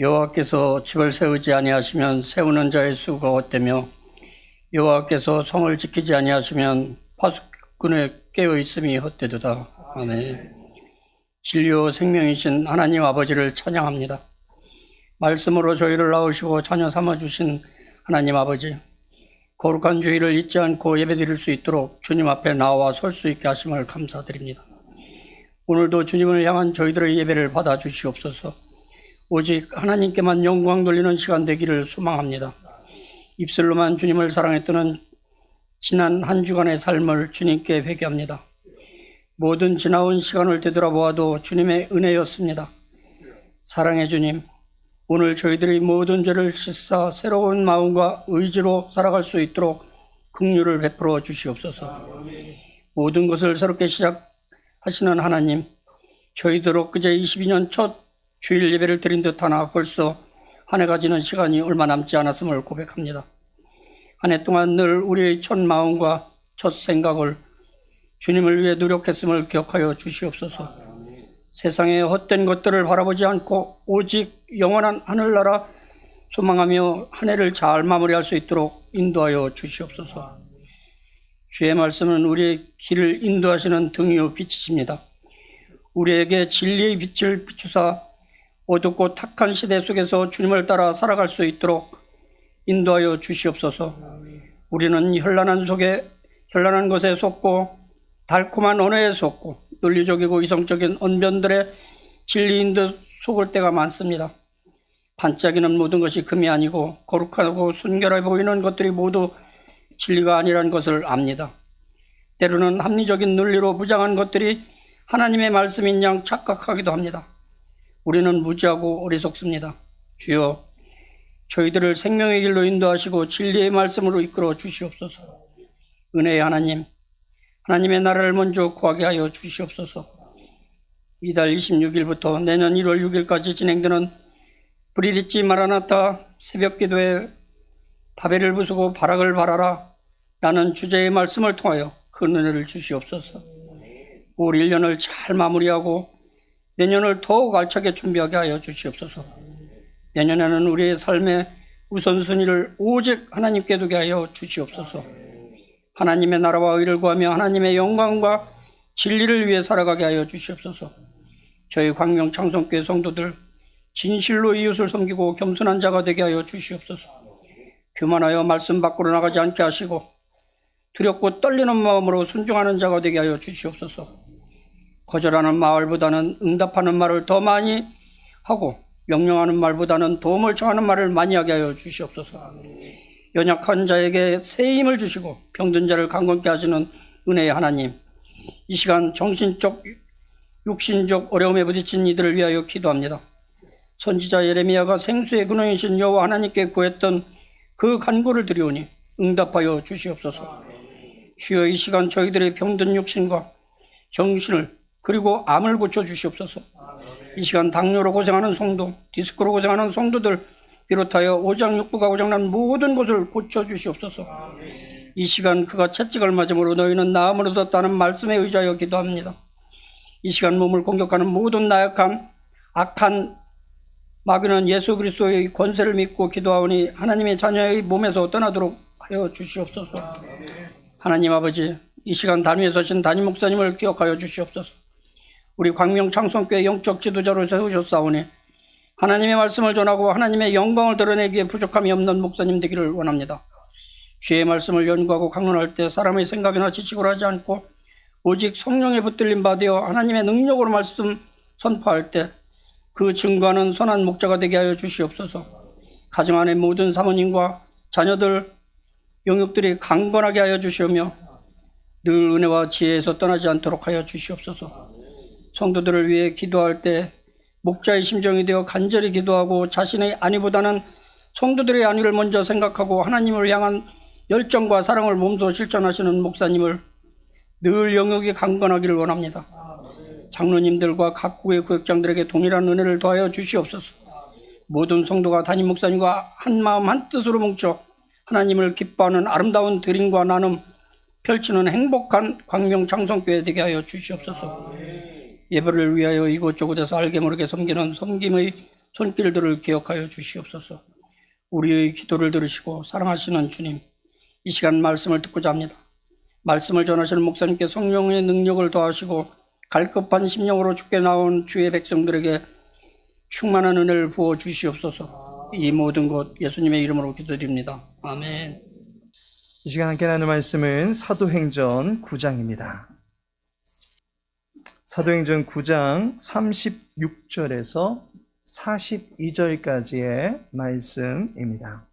여호와께서 집을 세우지 아니하시면 세우는 자의 수가 헛되며 여호와께서 성을 지키지 아니하시면 파수꾼의 깨어 있음이 헛되도다. 아멘. 진리요 생명이신 하나님 아버지를 찬양합니다. 말씀으로 저희를 낳으시고 자녀 삼아주신 하나님 아버지, 거룩한 주의를 잊지 않고 예배드릴 수 있도록 주님 앞에 나와 설 수 있게 하심을 감사드립니다. 오늘도 주님을 향한 저희들의 예배를 받아주시옵소서. 오직 하나님께만 영광 돌리는 시간 되기를 소망합니다. 입술로만 주님을 사랑했던 지난 한 주간의 삶을 주님께 회개합니다. 모든 지나온 시간을 되돌아보아도 주님의 은혜였습니다. 사랑의 주님, 오늘 저희들이 모든 죄를 씻사 새로운 마음과 의지로 살아갈 수 있도록 긍휼을 베풀어 주시옵소서. 모든 것을 새롭게 시작하시는 하나님, 저희도 그제 22년 첫 주일 예배를 드린 듯하나 벌써 한 해가 지는 시간이 얼마 남지 않았음을 고백합니다. 한 해 동안 늘 우리의 첫 마음과 첫 생각을 주님을 위해 노력했음을 기억하여 주시옵소서. 세상의 헛된 것들을 바라보지 않고 오직 영원한 하늘나라 소망하며 한 해를 잘 마무리할 수 있도록 인도하여 주시옵소서. 주의 말씀은 우리의 길을 인도하시는 등이요 빛이십니다. 우리에게 진리의 빛을 비추사 어둡고 탁한 시대 속에서 주님을 따라 살아갈 수 있도록 인도하여 주시옵소서. 우리는 현란한 것에 속고 달콤한 언어에 속고 논리적이고 이성적인 언변들의 진리인 듯 속을 때가 많습니다. 반짝이는 모든 것이 금이 아니고 거룩하고 순결해 보이는 것들이 모두 진리가 아니라는 것을 압니다. 때로는 합리적인 논리로 무장한 것들이 하나님의 말씀인 양 착각하기도 합니다. 우리는 무지하고 어리석습니다. 주여, 저희들을 생명의 길로 인도하시고 진리의 말씀으로 이끌어 주시옵소서. 은혜의 하나님, 하나님의 나라를 먼저 구하게 하여 주시옵소서. 이달 26일부터 내년 1월 6일까지 진행되는 브리릿지 마라나타 새벽기도에 바벨을 부수고 바락을 바라라 라는 주제의 말씀을 통하여 그 은혜를 주시옵소서. 올 1년을 잘 마무리하고 내년을 더욱 알차게 준비하게 하여 주시옵소서. 내년에는 우리의 삶의 우선순위를 오직 하나님께 두게 하여 주시옵소서. 하나님의 나라와 의를 구하며 하나님의 영광과 진리를 위해 살아가게 하여 주시옵소서. 저희 광명 창성교회 성도들 진실로 이웃을 섬기고 겸손한 자가 되게 하여 주시옵소서. 교만하여 말씀 밖으로 나가지 않게 하시고 두렵고 떨리는 마음으로 순종하는 자가 되게 하여 주시옵소서. 거절하는 말보다는 응답하는 말을 더 많이 하고 명령하는 말보다는 도움을 청하는 말을 많이 하게 하여 주시옵소서. 연약한 자에게 새 힘을 주시고 병든 자를 강건케 하시는 은혜의 하나님, 이 시간 정신적, 육신적 어려움에 부딪힌 이들을 위하여 기도합니다. 선지자 예레미야가 생수의 근원이신 여호와 하나님께 구했던 그 간구를 드리오니 응답하여 주시옵소서. 주여, 이 시간 저희들의 병든 육신과 정신을 그리고 암을 고쳐 주시옵소서. 이 시간 당뇨로 고생하는 성도, 디스크로 고생하는 성도들 비롯하여 오장육부가 고장난 모든 것을 고쳐 주시옵소서. 이 시간 그가 채찍을 맞음으로 너희는 나음을 얻었다는 말씀에 의지하여 기도합니다. 이 시간 몸을 공격하는 모든 나약한 악한 마귀는 예수 그리스도의 권세를 믿고 기도하오니 하나님의 자녀의 몸에서 떠나도록 하여 주시옵소서. 하나님 아버지, 이 시간 단위에 서신 담임 목사님을 기억하여 주시옵소서. 우리 광명 창성교회 영적 지도자로 세우셨사오니 하나님의 말씀을 전하고 하나님의 영광을 드러내기에 부족함이 없는 목사님 되기를 원합니다. 주의 말씀을 연구하고 강론할 때 사람의 생각이나 지식으로 하지 않고 오직 성령에 붙들림 받아 하나님의 능력으로 말씀 선포할 때 그 증거하는 선한 목자가 되게 하여 주시옵소서. 가정 안의 모든 사모님과 자녀들 영육들이 강건하게 하여 주시오며 늘 은혜와 지혜에서 떠나지 않도록 하여 주시옵소서. 성도들을 위해 기도할 때 목자의 심정이 되어 간절히 기도하고 자신의 안위보다는 성도들의 안위를 먼저 생각하고 하나님을 향한 열정과 사랑을 몸소 실천하시는 목사님을 늘 영역이 강건하기를 원합니다. 장로님들과 각국의 구역장들에게 동일한 은혜를 더하여 주시옵소서. 모든 성도가 담임 목사님과 한마음 한뜻으로 뭉쳐 하나님을 기뻐하는 아름다운 드림과 나눔 펼치는 행복한 광명 창성교회 되게 하여 주시옵소서. 예배를 위하여 이곳저곳에서 알게 모르게 섬기는 섬김의 손길들을 기억하여 주시옵소서. 우리의 기도를 들으시고 사랑하시는 주님, 이 시간 말씀을 듣고자 합니다. 말씀을 전하시는 목사님께 성령의 능력을 더하시고 갈급한 심령으로 주께 나온 주의 백성들에게 충만한 은혜를 부어 주시옵소서. 이 모든 것 예수님의 이름으로 기도드립니다. 아멘. 이 시간 함께 나눌 말씀은 사도행전 9장입니다. 사도행전 9장 36절에서 42절까지의 말씀입니다.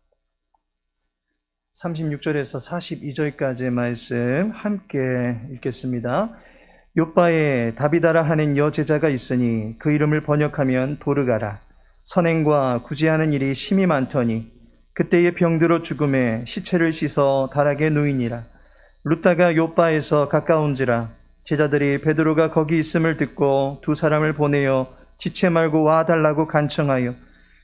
36절에서 42절까지의 말씀 함께 읽겠습니다. 요빠에 다비다라 하는 여제자가 있으니 그 이름을 번역하면 도르가라. 선행과 구제하는 일이 심히 많더니 그때에 병들어 죽음에 시체를 씻어 다락에 누이니라. 룻다가 요빠에서 가까운지라. 제자들이 베드로가 거기 있음을 듣고 두 사람을 보내어 지체 말고 와달라고 간청하여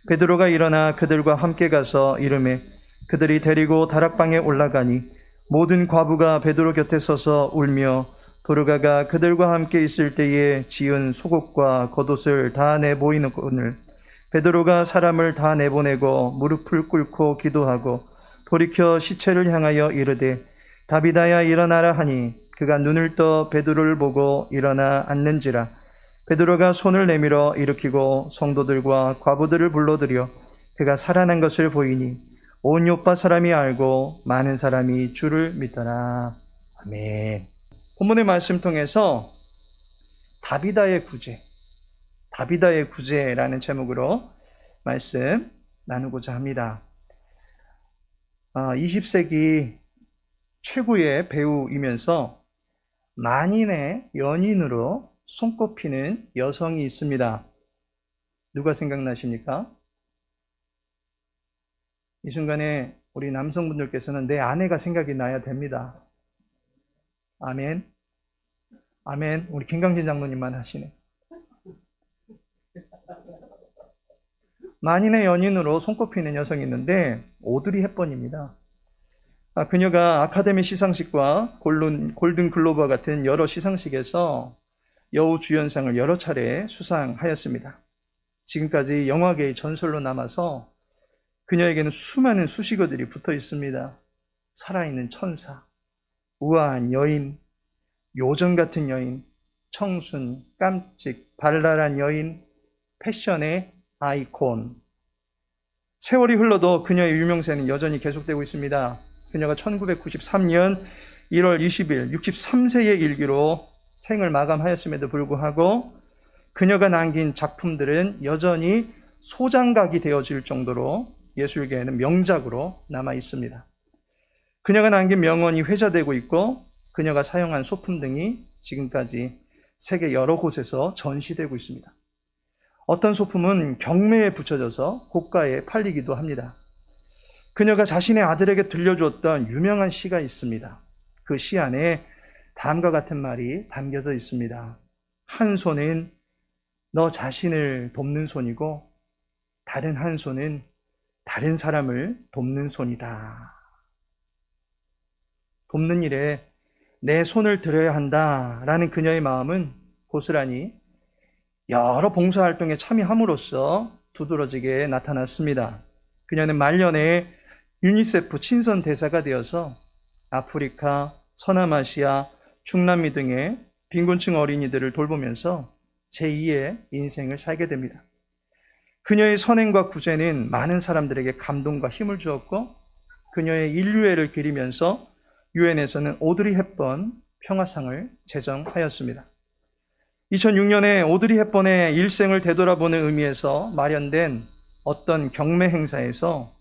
베드로가 일어나 그들과 함께 가서 이르매 그들이 데리고 다락방에 올라가니 모든 과부가 베드로 곁에 서서 울며 도르가가 그들과 함께 있을 때에 지은 속옷과 겉옷을 다 내보이는거늘 베드로가 사람을 다 내보내고 무릎을 꿇고 기도하고 돌이켜 시체를 향하여 이르되 다비다야 일어나라 하니 그가 눈을 떠 베드로를 보고 일어나 앉는지라. 베드로가 손을 내밀어 일으키고 성도들과 과부들을 불러들여 그가 살아난 것을 보이니 온 요빠 사람이 알고 많은 사람이 주를 믿더라. 아멘. 본문의 말씀 통해서 다비다의 구제라는 제목으로 말씀 나누고자 합니다. 20세기 최고의 배우이면서 만인의 연인으로 손꼽히는 여성이 있습니다. 누가 생각나십니까? 이 순간에 우리 남성분들께서는 내 아내가 생각이 나야 됩니다. 아멘. 아멘. 우리 김강진 장로님만 하시네. 만인의 연인으로 손꼽히는 여성이 있는데 오드리 헵번입니다. 그녀가 아카데미 시상식과 골든 글로브와 같은 여러 시상식에서 여우 주연상을 여러 차례 수상하였습니다. 지금까지 영화계의 전설로 남아서 그녀에게는 수많은 수식어들이 붙어 있습니다. 살아있는 천사, 우아한 여인, 요정 같은 여인, 청순, 깜찍, 발랄한 여인, 패션의 아이콘. 세월이 흘러도 그녀의 유명세는 여전히 계속되고 있습니다. 그녀가 1993년 1월 20일 63세의 일기로 생을 마감하였음에도 불구하고 그녀가 남긴 작품들은 여전히 소장각이 되어질 정도로 예술계에는 명작으로 남아 있습니다. 그녀가 남긴 명언이 회자되고 있고 그녀가 사용한 소품 등이 지금까지 세계 여러 곳에서 전시되고 있습니다. 어떤 소품은 경매에 붙여져서 고가에 팔리기도 합니다. 그녀가 자신의 아들에게 들려주었던 유명한 시가 있습니다. 그 시 안에 다음과 같은 말이 담겨져 있습니다. 한 손은 너 자신을 돕는 손이고 다른 한 손은 다른 사람을 돕는 손이다. 돕는 일에 내 손을 들여야 한다라는 그녀의 마음은 고스란히 여러 봉사활동에 참여함으로써 두드러지게 나타났습니다. 그녀는 말년에 유니세프 친선 대사가 되어서 아프리카, 서남아시아, 중남미 등의 빈곤층 어린이들을 돌보면서 제2의 인생을 살게 됩니다. 그녀의 선행과 구제는 많은 사람들에게 감동과 힘을 주었고 그녀의 인류애를 기리면서 유엔에서는 오드리 헵번 평화상을 제정하였습니다. 2006년에 오드리 헵번의 일생을 되돌아보는 의미에서 마련된 어떤 경매 행사에서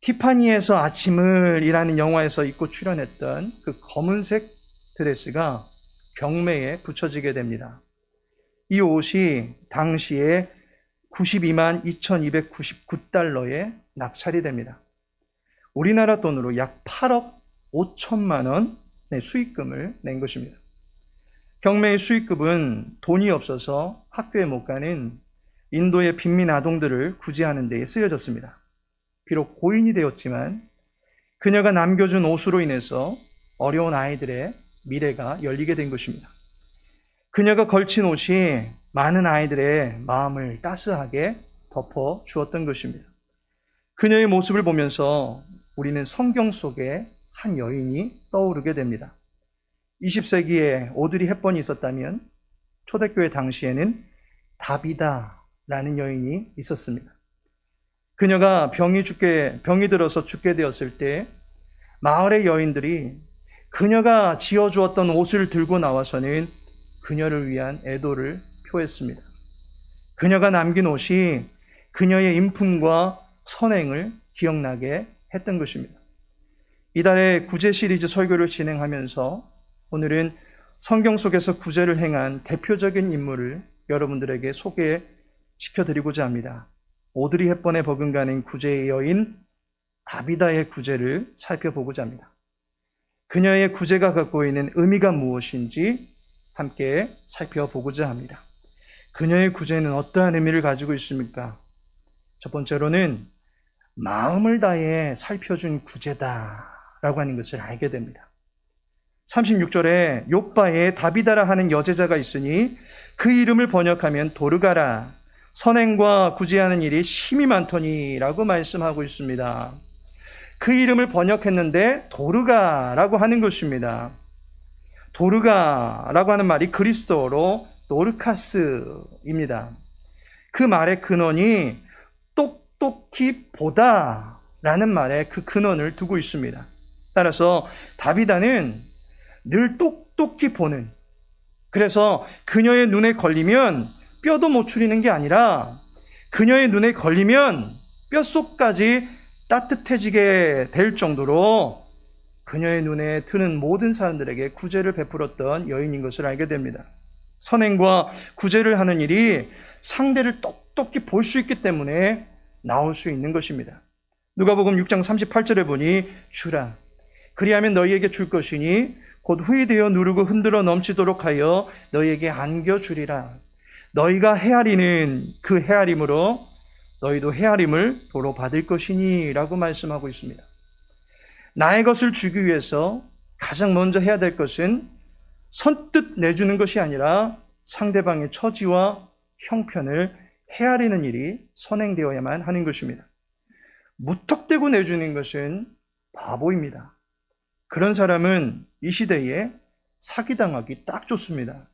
티파니에서 아침을 이라는 영화에서 입고 출연했던 그 검은색 드레스가 경매에 붙여지게 됩니다. 이 옷이 당시에 92만 2299달러에 낙찰이 됩니다. 우리나라 돈으로 약 8억 5천만 원의 수익금을 낸 것입니다. 경매의 수익금은 돈이 없어서 학교에 못 가는 인도의 빈민 아동들을 구제하는 데에 쓰여졌습니다. 비록 고인이 되었지만 그녀가 남겨준 옷으로 인해서 어려운 아이들의 미래가 열리게 된 것입니다. 그녀가 걸친 옷이 많은 아이들의 마음을 따스하게 덮어 주었던 것입니다. 그녀의 모습을 보면서 우리는 성경 속에 한 여인이 떠오르게 됩니다. 20세기에 오드리 헵번이 있었다면 초대교회 당시에는 다비다라는 여인이 있었습니다. 그녀가 병이 들어서 죽게 되었을 때 마을의 여인들이 그녀가 지어주었던 옷을 들고 나와서는 그녀를 위한 애도를 표했습니다. 그녀가 남긴 옷이 그녀의 인품과 선행을 기억나게 했던 것입니다. 이달의 구제 시리즈 설교를 진행하면서 오늘은 성경 속에서 구제를 행한 대표적인 인물을 여러분들에게 소개시켜드리고자 합니다. 오드리 헵번에 버금가는 구제의 여인 다비다의 구제를 살펴보고자 합니다. 그녀의 구제가 갖고 있는 의미가 무엇인지 함께 살펴보고자 합니다. 그녀의 구제는 어떠한 의미를 가지고 있습니까? 첫 번째로는 마음을 다해 살펴준 구제다라고 하는 것을 알게 됩니다. 36절에 욥바에 다비다라 하는 여제자가 있으니 그 이름을 번역하면 도르가라, 선행과 구제하는 일이 심히 많더니 라고 말씀하고 있습니다. 그 이름을 번역했는데 도르가라고 하는 것입니다. 도르가라고 하는 말이 그리스어로 도르카스입니다. 그 말의 근원이 똑똑히 보다 라는 말에 그 근원을 두고 있습니다. 따라서 다비다는 늘 똑똑히 보는, 그래서 그녀의 눈에 걸리면 뼈도 못 추리는 게 아니라 그녀의 눈에 걸리면 뼛속까지 따뜻해지게 될 정도로 그녀의 눈에 드는 모든 사람들에게 구제를 베풀었던 여인인 것을 알게 됩니다. 선행과 구제를 하는 일이 상대를 똑똑히 볼 수 있기 때문에 나올 수 있는 것입니다. 누가복음 6장 38절에 보니 주라, 그리하면 너희에게 줄 것이니 곧 후히 되어 누르고 흔들어 넘치도록 하여 너희에게 안겨주리라. 너희가 헤아리는 그 헤아림으로 너희도 헤아림을 도로 받을 것이니 라고 말씀하고 있습니다. 나의 것을 주기 위해서 가장 먼저 해야 될 것은 선뜻 내주는 것이 아니라 상대방의 처지와 형편을 헤아리는 일이 선행되어야만 하는 것입니다. 무턱대고 내주는 것은 바보입니다. 그런 사람은 이 시대에 사기당하기 딱 좋습니다.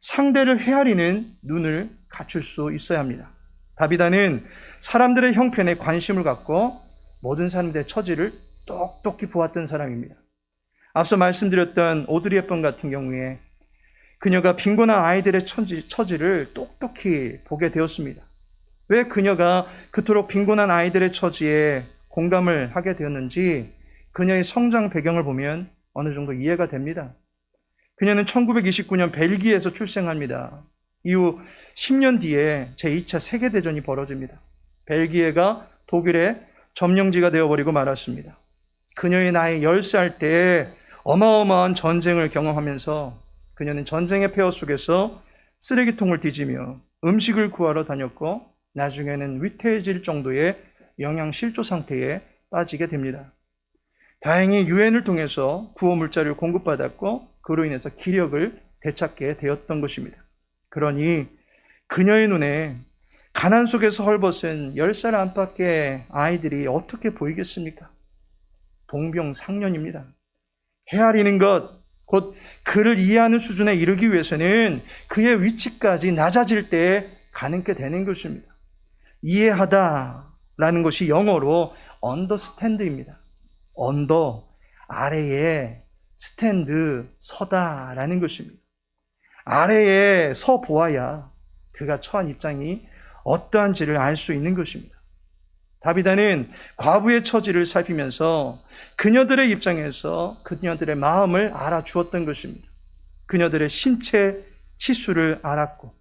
상대를 헤아리는 눈을 갖출 수 있어야 합니다. 다비다는 사람들의 형편에 관심을 갖고 모든 사람들의 처지를 똑똑히 보았던 사람입니다. 앞서 말씀드렸던 오드리 헵번 같은 경우에 그녀가 빈곤한 아이들의 처지를 똑똑히 보게 되었습니다. 왜 그녀가 그토록 빈곤한 아이들의 처지에 공감을 하게 되었는지 그녀의 성장 배경을 보면 어느 정도 이해가 됩니다. 그녀는 1929년 벨기에에서 출생합니다. 이후 10년 뒤에 제2차 세계대전이 벌어집니다. 벨기에가 독일의 점령지가 되어버리고 말았습니다. 그녀의 나이 10살 때 어마어마한 전쟁을 경험하면서 그녀는 전쟁의 폐허 속에서 쓰레기통을 뒤지며 음식을 구하러 다녔고 나중에는 위태해질 정도의 영양실조 상태에 빠지게 됩니다. 다행히 유엔을 통해서 구호 물자를 공급받았고 그로 인해서 기력을 되찾게 되었던 것입니다. 그러니 그녀의 눈에 가난 속에서 헐벗은 10살 안팎의 아이들이 어떻게 보이겠습니까? 동병상련입니다. 헤아리는 것, 곧 그를 이해하는 수준에 이르기 위해서는 그의 위치까지 낮아질 때 가능케 되는 것입니다. 이해하다라는 것이 영어로 understand입니다. 언더, 아래에, 스탠드, 서다라는 것입니다. 아래에 서 보아야 그가 처한 입장이 어떠한지를 알 수 있는 것입니다. 다비다는 과부의 처지를 살피면서 그녀들의 입장에서 그녀들의 마음을 알아주었던 것입니다. 그녀들의 신체 치수를 알았고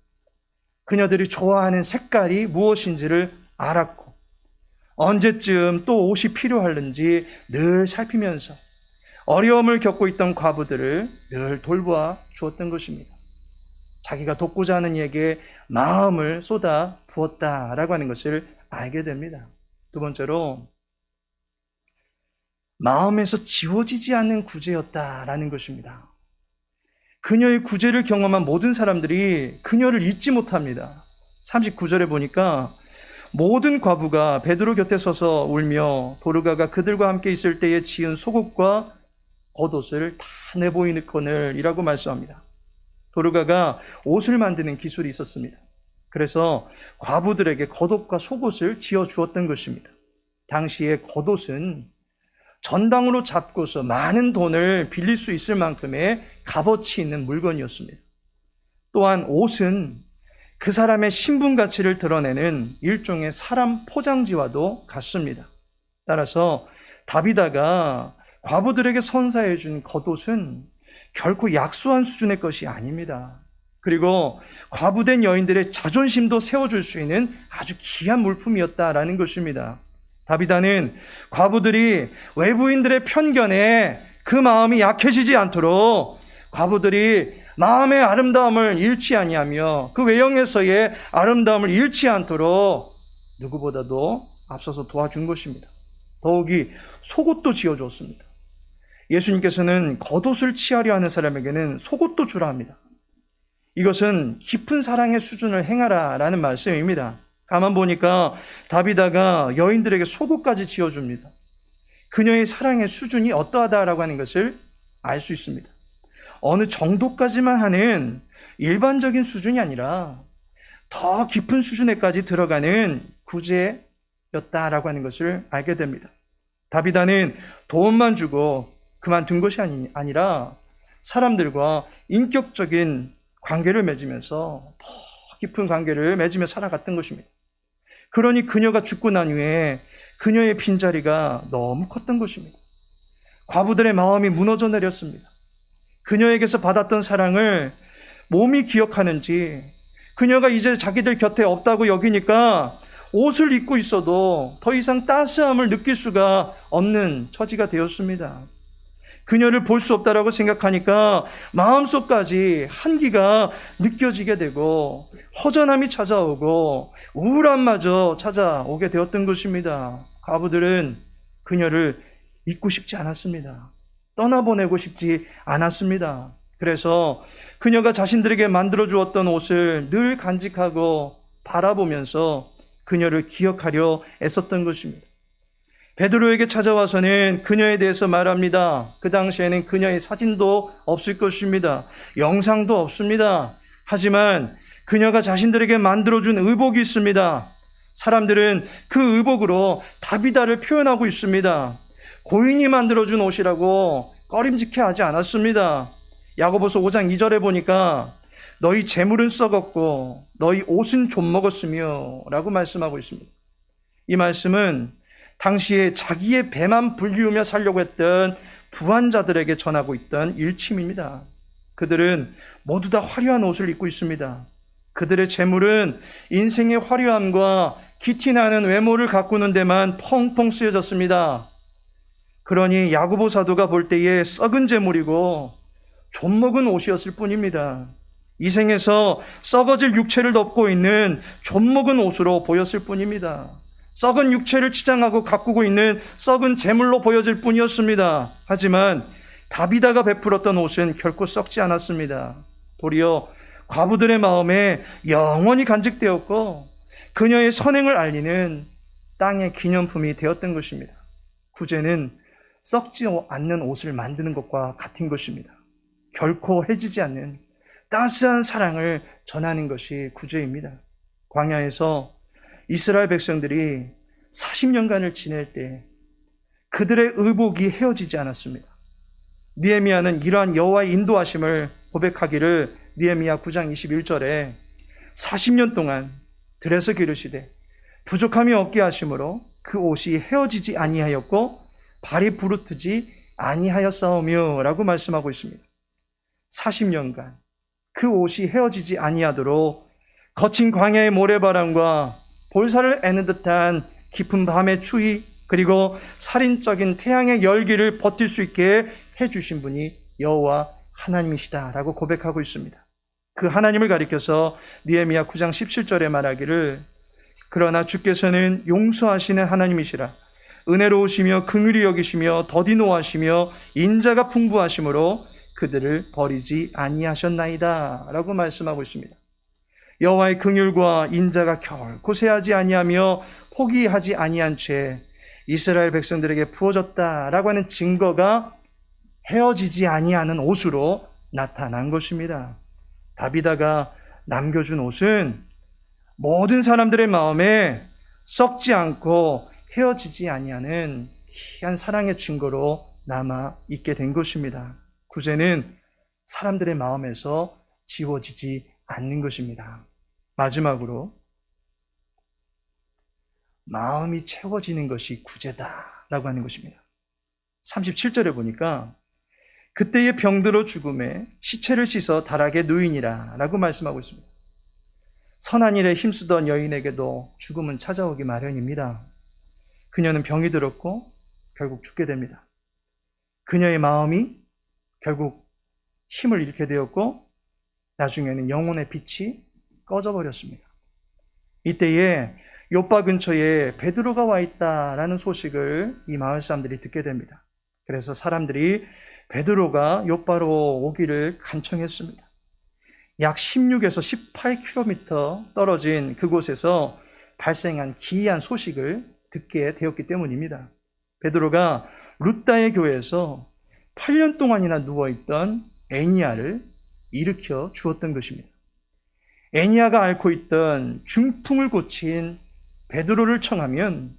그녀들이 좋아하는 색깔이 무엇인지를 알았고 언제쯤 또 옷이 필요할는지 늘 살피면서 어려움을 겪고 있던 과부들을 늘 돌보아 주었던 것입니다. 자기가 돕고자 하는 이에게 마음을 쏟아 부었다라고 하는 것을 알게 됩니다. 두 번째로 마음에서 지워지지 않는 구제였다라는 것입니다. 그녀의 구제를 경험한 모든 사람들이 그녀를 잊지 못합니다. 39절에 보니까 모든 과부가 베드로 곁에 서서 울며 도르가가 그들과 함께 있을 때에 지은 속옷과 겉옷을 다 내보이거늘 이라고 말씀합니다. 도르가가 옷을 만드는 기술이 있었습니다. 그래서 과부들에게 겉옷과 속옷을 지어 주었던 것입니다. 당시에 겉옷은 전당으로 잡고서 많은 돈을 빌릴 수 있을 만큼의 값어치 있는 물건이었습니다. 또한 옷은 그 사람의 신분 가치를 드러내는 일종의 사람 포장지와도 같습니다. 따라서 다비다가 과부들에게 선사해 준 겉옷은 결코 약소한 수준의 것이 아닙니다. 그리고 과부된 여인들의 자존심도 세워줄 수 있는 아주 귀한 물품이었다라는 것입니다. 다비다는 과부들이 외부인들의 편견에 그 마음이 약해지지 않도록 과부들이 마음의 아름다움을 잃지 아니하며 그 외형에서의 아름다움을 잃지 않도록 누구보다도 앞서서 도와준 것입니다. 더욱이 속옷도 지어주었습니다. 예수님께서는 겉옷을 취하려 하는 사람에게는 속옷도 주라 합니다. 이것은 깊은 사랑의 수준을 행하라 라는 말씀입니다. 가만 보니까 다비다가 여인들에게 속옷까지 지어줍니다. 그녀의 사랑의 수준이 어떠하다라고 하는 것을 알 수 있습니다. 어느 정도까지만 하는 일반적인 수준이 아니라 더 깊은 수준에까지 들어가는 구제였다라고 하는 것을 알게 됩니다. 다비다는 돈만 주고 그만둔 것이 아니라 사람들과 인격적인 관계를 맺으면서 더 깊은 관계를 맺으며 살아갔던 것입니다. 그러니 그녀가 죽고 난 후에 그녀의 빈자리가 너무 컸던 것입니다. 과부들의 마음이 무너져 내렸습니다. 그녀에게서 받았던 사랑을 몸이 기억하는지 그녀가 이제 자기들 곁에 없다고 여기니까 옷을 입고 있어도 더 이상 따스함을 느낄 수가 없는 처지가 되었습니다. 그녀를 볼 수 없다라고 생각하니까 마음속까지 한기가 느껴지게 되고 허전함이 찾아오고 우울함마저 찾아오게 되었던 것입니다. 과부들은 그녀를 잊고 싶지 않았습니다. 떠나보내고 싶지 않았습니다. 그래서 그녀가 자신들에게 만들어주었던 옷을 늘 간직하고 바라보면서 그녀를 기억하려 애썼던 것입니다. 베드로에게 찾아와서는 그녀에 대해서 말합니다. 그 당시에는 그녀의 사진도 없을 것입니다. 영상도 없습니다. 하지만 그녀가 자신들에게 만들어준 의복이 있습니다. 사람들은 그 의복으로 다비다를 표현하고 있습니다. 고인이 만들어준 옷이라고 꺼림직해 하지 않았습니다. 야고보서 5장 2절에 보니까 너희 재물은 썩었고 너희 옷은 좀 먹었으며 라고 말씀하고 있습니다. 이 말씀은 당시에 자기의 배만 불리우며 살려고 했던 부한자들에게 전하고 있던 일침입니다. 그들은 모두 다 화려한 옷을 입고 있습니다. 그들의 재물은 인생의 화려함과 기티나는 외모를 가꾸는 데만 펑펑 쓰여졌습니다. 그러니 야고보 사도가 볼 때에 썩은 재물이고 좀 먹은 옷이었을 뿐입니다. 이 생에서 썩어질 육체를 덮고 있는 좀 먹은 옷으로 보였을 뿐입니다. 썩은 육체를 치장하고 가꾸고 있는 썩은 재물로 보여질 뿐이었습니다. 하지만 다비다가 베풀었던 옷은 결코 썩지 않았습니다. 도리어 과부들의 마음에 영원히 간직되었고 그녀의 선행을 알리는 땅의 기념품이 되었던 것입니다. 구제는 썩지 않는 옷을 만드는 것과 같은 것입니다. 결코 해지지 않는 따스한 사랑을 전하는 것이 구제입니다. 광야에서 이스라엘 백성들이 40년간을 지낼 때 그들의 의복이 헤어지지 않았습니다. 느헤미야는 이러한 여호와의 인도하심을 고백하기를 느헤미야 9장 21절에 40년 동안 들에서 기르시되 부족함이 없게 하심으로 그 옷이 헤어지지 아니하였고 발이 부르트지 아니하였사오며 라고 말씀하고 있습니다. 40년간 그 옷이 헤어지지 아니하도록 거친 광야의 모래바람과 볼살을 애는 듯한 깊은 밤의 추위 그리고 살인적인 태양의 열기를 버틸 수 있게 해주신 분이 여호와 하나님이시다라고 고백하고 있습니다. 그 하나님을 가리켜서 느헤미야 9장 17절에 말하기를 그러나 주께서는 용서하시는 하나님이시라 은혜로우시며 긍휼히 여기시며 더디 노하시며 인자가 풍부하심으로 그들을 버리지 아니하셨나이다 라고 말씀하고 있습니다. 여호와의 긍휼과 인자가 결코 쇠하지 아니하며 포기하지 아니한 채 이스라엘 백성들에게 부어졌다라고 하는 증거가 헤어지지 아니하는 옷으로 나타난 것입니다. 다비다가 남겨준 옷은 모든 사람들의 마음에 썩지 않고 헤어지지 아니하는 귀한 사랑의 증거로 남아 있게 된 것입니다. 구제는 사람들의 마음에서 지워지지 않는 것입니다. 마지막으로 마음이 채워지는 것이 구제다라고 하는 것입니다. 37절에 보니까 그때의 병들어 죽음에 시체를 씻어 다락에 누이니라 라고 말씀하고 있습니다. 선한 일에 힘쓰던 여인에게도 죽음은 찾아오기 마련입니다. 그녀는 병이 들었고 결국 죽게 됩니다. 그녀의 마음이 결국 힘을 잃게 되었고 나중에는 영혼의 빛이 꺼져버렸습니다. 이때에 요파 근처에 베드로가 와 있다라는 소식을 이 마을 사람들이 듣게 됩니다. 그래서 사람들이 베드로가 요파로 오기를 간청했습니다. 약 16에서 18km 떨어진 그곳에서 발생한 기이한 소식을 듣게 되었기 때문입니다. 베드로가 루다의 교회에서 8년 동안이나 누워있던 애니야를 일으켜 주었던 것입니다. 애니야가 앓고 있던 중풍을 고친 베드로를 청하면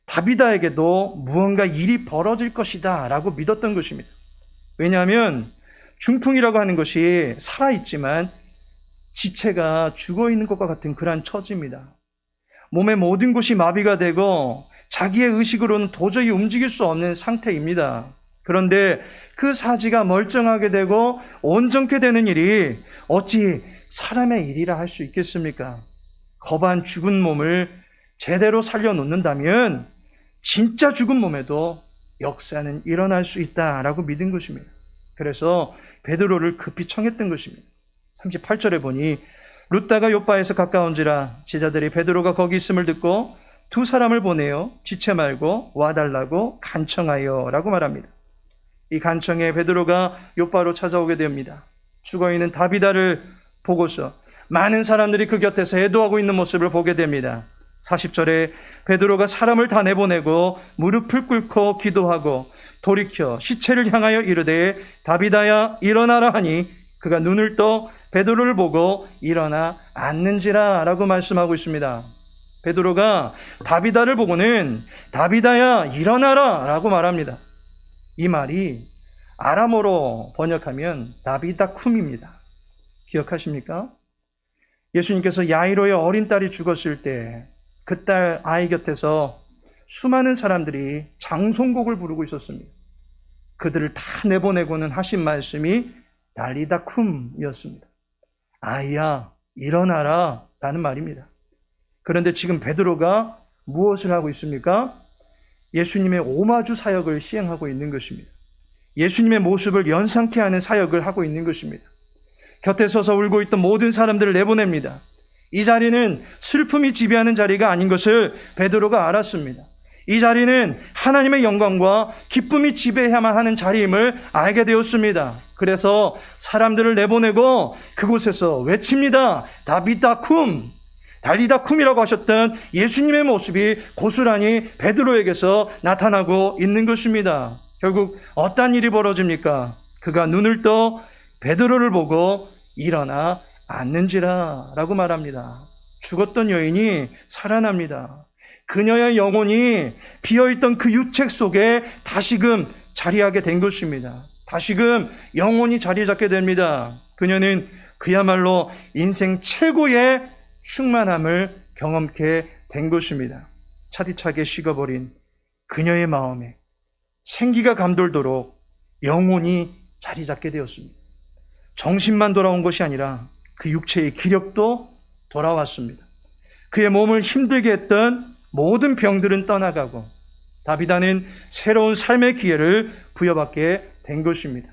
다비다에게도 무언가 일이 벌어질 것이다 라고 믿었던 것입니다. 왜냐하면 중풍이라고 하는 것이 살아있지만 지체가 죽어있는 것과 같은 그러한 처지입니다. 몸의 모든 곳이 마비가 되고 자기의 의식으로는 도저히 움직일 수 없는 상태입니다. 그런데 그 사지가 멀쩡하게 되고 온전케 되는 일이 어찌 사람의 일이라 할 수 있겠습니까? 거반 죽은 몸을 제대로 살려놓는다면 진짜 죽은 몸에도 역사는 일어날 수 있다라고 믿은 것입니다. 그래서 베드로를 급히 청했던 것입니다. 38절에 보니 루다가 요빠에서 가까운지라 제자들이 베드로가 거기 있음을 듣고 두 사람을 보내어 지체 말고 와달라고 간청하여 라고 말합니다. 이 간청에 베드로가 요빠로 찾아오게 됩니다. 죽어있는 다비다를 보고서 많은 사람들이 그 곁에서 애도하고 있는 모습을 보게 됩니다. 40절에 베드로가 사람을 다 내보내고 무릎을 꿇고 기도하고 돌이켜 시체를 향하여 이르되 다비다야 일어나라 하니 그가 눈을 떠 베드로를 보고 일어나 앉는지라 라고 말씀하고 있습니다. 베드로가 다비다를 보고는 다비다야 일어나라 라고 말합니다. 이 말이 아람어로 번역하면 다비다쿰입니다. 기억하십니까? 예수님께서 야이로의 어린 딸이 죽었을 때 그 딸 아이 곁에서 수많은 사람들이 장송곡을 부르고 있었습니다. 그들을 다 내보내고는 하신 말씀이 달리다쿰이었습니다. 아이야 일어나라 라는 말입니다. 그런데 지금 베드로가 무엇을 하고 있습니까? 예수님의 오마주 사역을 시행하고 있는 것입니다. 예수님의 모습을 연상케 하는 사역을 하고 있는 것입니다. 곁에 서서 울고 있던 모든 사람들을 내보냅니다. 이 자리는 슬픔이 지배하는 자리가 아닌 것을 베드로가 알았습니다. 이 자리는 하나님의 영광과 기쁨이 지배해야만 하는 자리임을 알게 되었습니다. 그래서 사람들을 내보내고 그곳에서 외칩니다. 다비다쿰, 달리다쿰이라고 하셨던 예수님의 모습이 고스란히 베드로에게서 나타나고 있는 것입니다. 결국 어떤 일이 벌어집니까? 그가 눈을 떠 베드로를 보고 일어나 앉는지라 라고 말합니다. 죽었던 여인이 살아납니다. 그녀의 영혼이 비어있던 그 유책 속에 다시금 자리하게 된 것입니다. 다시금 영혼이 자리 잡게 됩니다. 그녀는 그야말로 인생 최고의 충만함을 경험케 된 것입니다. 차디차게 식어버린 그녀의 마음에 생기가 감돌도록 영혼이 자리 잡게 되었습니다. 정신만 돌아온 것이 아니라 그 육체의 기력도 돌아왔습니다. 그의 몸을 힘들게 했던 모든 병들은 떠나가고 다비다는 새로운 삶의 기회를 부여받게 된 것입니다.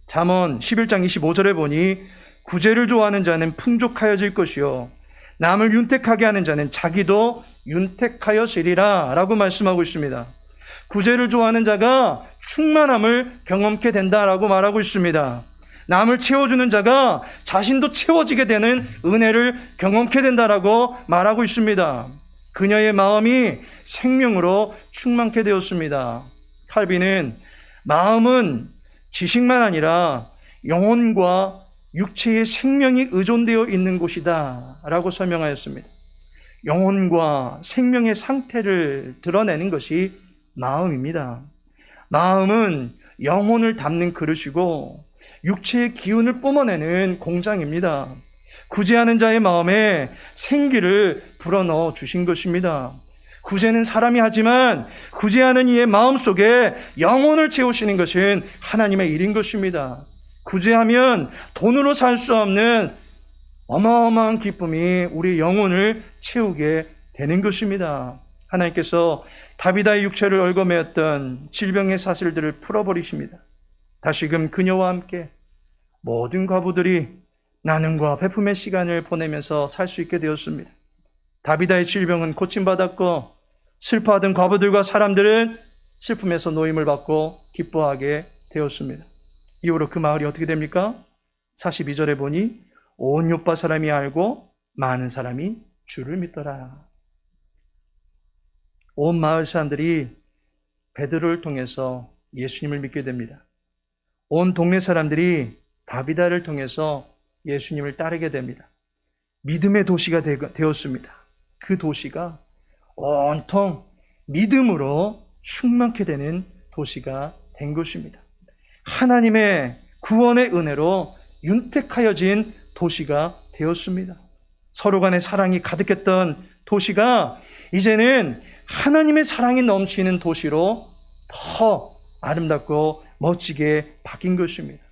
잠언 11장 25절에 보니 구제를 좋아하는 자는 풍족하여질 것이요 남을 윤택하게 하는 자는 자기도 윤택하여지리라 라고 말씀하고 있습니다. 구제를 좋아하는 자가 충만함을 경험케 된다라고 말하고 있습니다. 남을 채워주는 자가 자신도 채워지게 되는 은혜를 경험케 된다라고 말하고 있습니다. 그녀의 마음이 생명으로 충만케 되었습니다. 칼빈은 마음은 지식만 아니라 영혼과 육체의 생명이 의존되어 있는 곳이다 라고 설명하였습니다. 영혼과 생명의 상태를 드러내는 것이 마음입니다. 마음은 영혼을 담는 그릇이고 육체의 기운을 뿜어내는 공장입니다. 구제하는 자의 마음에 생기를 불어넣어 주신 것입니다. 구제는 사람이 하지만 구제하는 이의 마음속에 영혼을 채우시는 것은 하나님의 일인 것입니다. 구제하면 돈으로 살 수 없는 어마어마한 기쁨이 우리 영혼을 채우게 되는 것입니다. 하나님께서 다비다의 육체를 얽어매었던 질병의 사슬들을 풀어버리십니다. 다시금 그녀와 함께 모든 과부들이 나눔과 베품의 시간을 보내면서 살 수 있게 되었습니다. 다비다의 질병은 고침받았고 슬퍼하던 과부들과 사람들은 슬픔에서 노임을 받고 기뻐하게 되었습니다. 이후로 그 마을이 어떻게 됩니까? 42절에 보니 온 요파 사람이 알고 많은 사람이 주를 믿더라. 온 마을 사람들이 베드로를 통해서 예수님을 믿게 됩니다. 온 동네 사람들이 다비다를 통해서 예수님을 따르게 됩니다. 믿음의 도시가 되었습니다. 그 도시가 온통 믿음으로 충만케 되는 도시가 된 것입니다. 하나님의 구원의 은혜로 윤택하여진 도시가 되었습니다. 서로 간의 사랑이 가득했던 도시가 이제는 하나님의 사랑이 넘치는 도시로 더 아름답고 멋지게 바뀐 것입니다.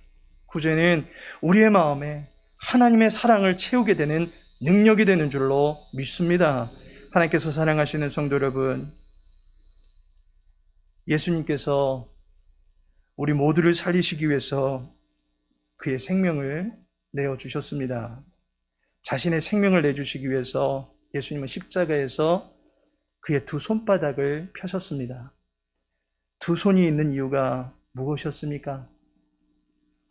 구제는 우리의 마음에 하나님의 사랑을 채우게 되는 능력이 되는 줄로 믿습니다. 하나님께서 사랑하시는 성도 여러분, 예수님께서 우리 모두를 살리시기 위해서 그의 생명을 내어주셨습니다. 자신의 생명을 내주시기 위해서 예수님은 십자가에서 그의 두 손바닥을 펴셨습니다. 두 손이 있는 이유가 무엇이었습니까?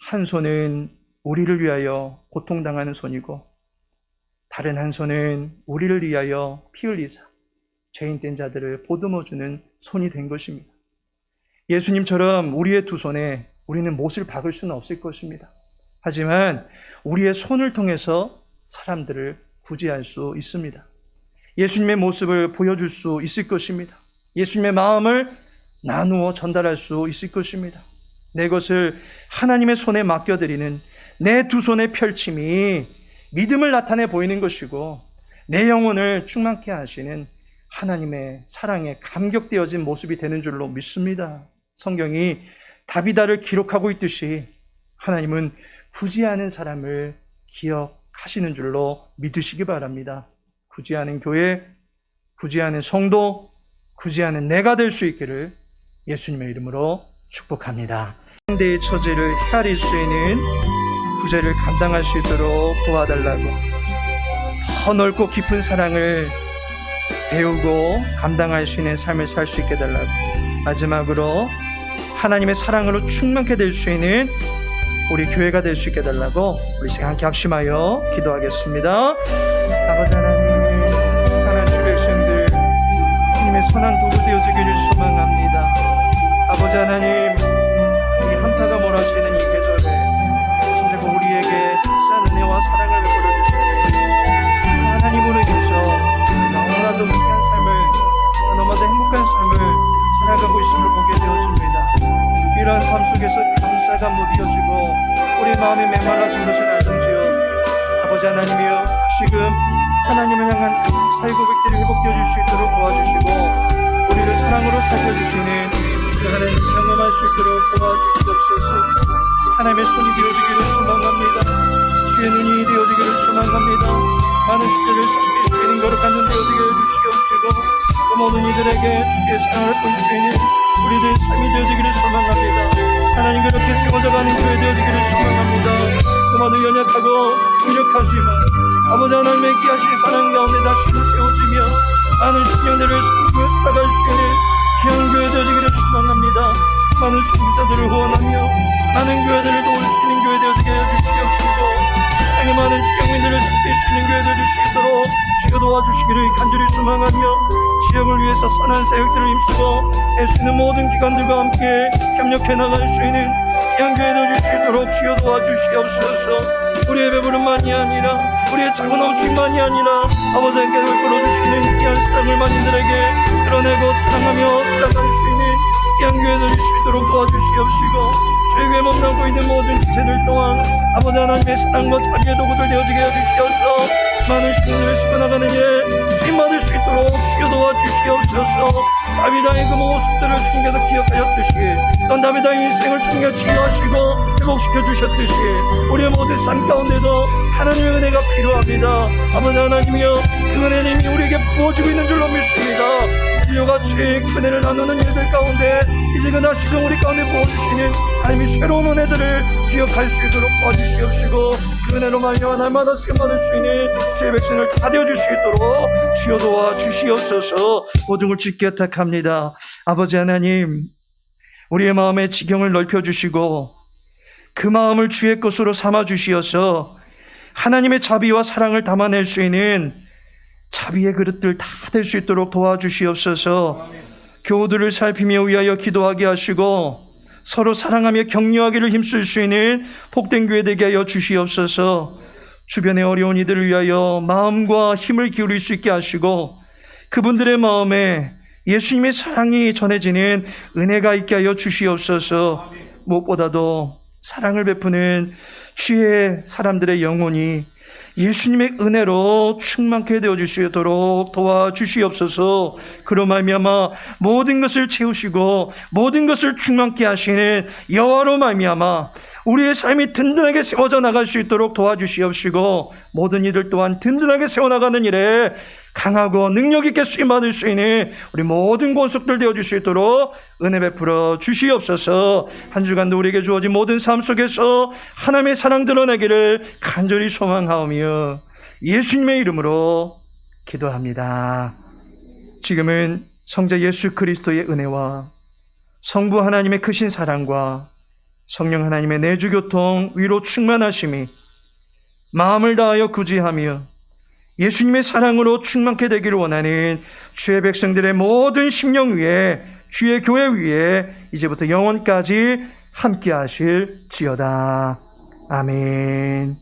한 손은 우리를 위하여 고통당하는 손이고 다른 한 손은 우리를 위하여 피 흘리사 죄인된 자들을 보듬어주는 손이 된 것입니다. 예수님처럼 우리의 두 손에 우리는 못을 박을 수는 없을 것입니다. 하지만 우리의 손을 통해서 사람들을 구제할 수 있습니다. 예수님의 모습을 보여줄 수 있을 것입니다. 예수님의 마음을 나누어 전달할 수 있을 것입니다. 내 것을 하나님의 손에 맡겨드리는 내 두 손의 펼침이 믿음을 나타내 보이는 것이고 내 영혼을 충만케 하시는 하나님의 사랑에 감격되어진 모습이 되는 줄로 믿습니다. 성경이 다비다를 기록하고 있듯이 하나님은 구제하는 사람을 기억하시는 줄로 믿으시기 바랍니다. 구제하는 교회, 구제하는 성도, 구제하는 내가 될 수 있기를 예수님의 이름으로 축복합니다. 상대의 처지를 헤아릴 수 있는 구제를 감당할 수 있도록 도와달라고, 더 넓고 깊은 사랑을 배우고 감당할 수 있는 삶을 살 수 있게 달라고, 마지막으로 하나님의 사랑으로 충만케 될 수 있는 우리 교회가 될 수 있게 달라고 우리 함께 합심하여 기도하겠습니다. 아버지 하나님, 사랑하는 주 백성들 주님의 선한 도구 되어지기를 소망합니다. 아버지 하나님, 이 한파가 몰아치는 이 계절에 진짜 우리에게 큰 은혜와 사랑을 베풀어 주시고 하나님으로 인해서 너무나도 귀한 삶을, 너무나도 행복한 삶을 살아가고 있음을 보게 되어집니다. 이러한 삶 속에서 감사가 무디어지고 우리 마음이 메말라진 것을 알던지요. 아버지 하나님이여, 지금 하나님을 향한 사의 고백들이 회복되어 줄 수 있도록 도와주시고 우리를 사랑으로 살펴주시는 그 하나님 경험할 수 있도록 도와주시옵소서. 하나님의 손이 되어지기를 소망합니다. 주의 눈이 되어지기를 소망합니다. 많은 시절을 삶에 주의 거룩한 눈 되어지게 해주시옵시고 그 모든 이들에게 주의 사랑을 볼 수 있는 우리들 삶이 되어지기를 소망합니다. 하나님, 그렇게 세워져가는 교회 되어지기를 소망합니다. 그 모든 연약하고 무력하지만 아버지 하나님의 귀하신 사랑 가운데 다시 세워지며 많은 신령들을 섬기며 살아갈 수 있는 귀한 교회 되어지기를 소망합니다. 많은 선교사들을 후원하며 많은 교회들을 도울 수 있는 교회 되어지게 수 있는 교회 될 수 있도록 주여 도와주시기를 간절히 소망하며 지역을 위해서 선한 사역들을 힘쓰고 애쓰는 모든 기관들과 함께 협력해 나갈 수 있는 귀한 교회 될 수 있도록 주여 도와주시옵소서. 우리의 배부름만이 아니라 우리의 차고 넘침만이 아니라 아버지 함께 끌어주시는 귀한 사랑을 만인들에게 드러내고 자랑하며 살아갈 수 있는 귀한 교회 될 수 있도록 도와주시옵시고 죄에 몸담고 있는 모든 지체들 또한 아버지 하나님의 사랑과 자비의 도구들 되어지게 해주시옵소서. 많은 시간을 수고나가는 일 힘받을 수 있도록 주여 도와주시옵소서. 다비다의 그 모습들을 주님께서 기억하셨듯이 또 다비다의 인생을 주님께 치유하시고 회복시켜 주셨듯이 우리의 모든 삶 가운데도 하나님의 은혜가 필요합니다. 아버지 하나님이여 그 은혜님이 우리에게 부어지고 있는 줄로 믿습니다. 인류같이 은혜를 나누는 일들 가운데 이제 그날 시간 우리 가운데 부어주시는 하나님의 새로운 은혜들을 기억할 수 있도록 도와주시옵시고 그 은혜로 말미암아 날마다 쓰임받을 수 있는 주의 백성을 다 되어줄 수 있도록 주여 도와주시옵소서. 모든 걸 주께 부탁합니다. 아버지 하나님, 우리의 마음의 지경을 넓혀주시고 그 마음을 주의 것으로 삼아주시어서 하나님의 자비와 사랑을 담아낼 수 있는 자비의 그릇들 다 될 수 있도록 도와주시옵소서. 교우들을 살피며 위하여 기도하게 하시고 서로 사랑하며 격려하기를 힘쓸 수 있는 복된 교회 되게 하여 주시옵소서. 주변의 어려운 이들을 위하여 마음과 힘을 기울일 수 있게 하시고 그분들의 마음에 예수님의 사랑이 전해지는 은혜가 있게 하여 주시옵소서. 무엇보다도 사랑을 베푸는 주의 사람들의 영혼이 예수님의 은혜로 충만케 되어 주시도록 도와주시옵소서. 그로 말미암아 모든 것을 채우시고 모든 것을 충만케 하시는 여호와로 말미암아 우리의 삶이 든든하게 세워져 나갈 수 있도록 도와주시옵시고 모든 이들 또한 든든하게 세워나가는 일에 강하고 능력 있게 쓰임받을 수 있는 우리 모든 권속들 되어줄 수 있도록 은혜 베풀어 주시옵소서. 한 주간도 우리에게 주어진 모든 삶 속에서 하나님의 사랑 드러내기를 간절히 소망하오며 예수님의 이름으로 기도합니다. 지금은 성자 예수 그리스도의 은혜와 성부 하나님의 크신 사랑과 성령 하나님의 내주교통 위로 충만하심이 마음을 다하여 구제하며 예수님의 사랑으로 충만케 되기를 원하는 주의 백성들의 모든 심령 위에 주의 교회 위에 이제부터 영원까지 함께 하실지어다. 아멘.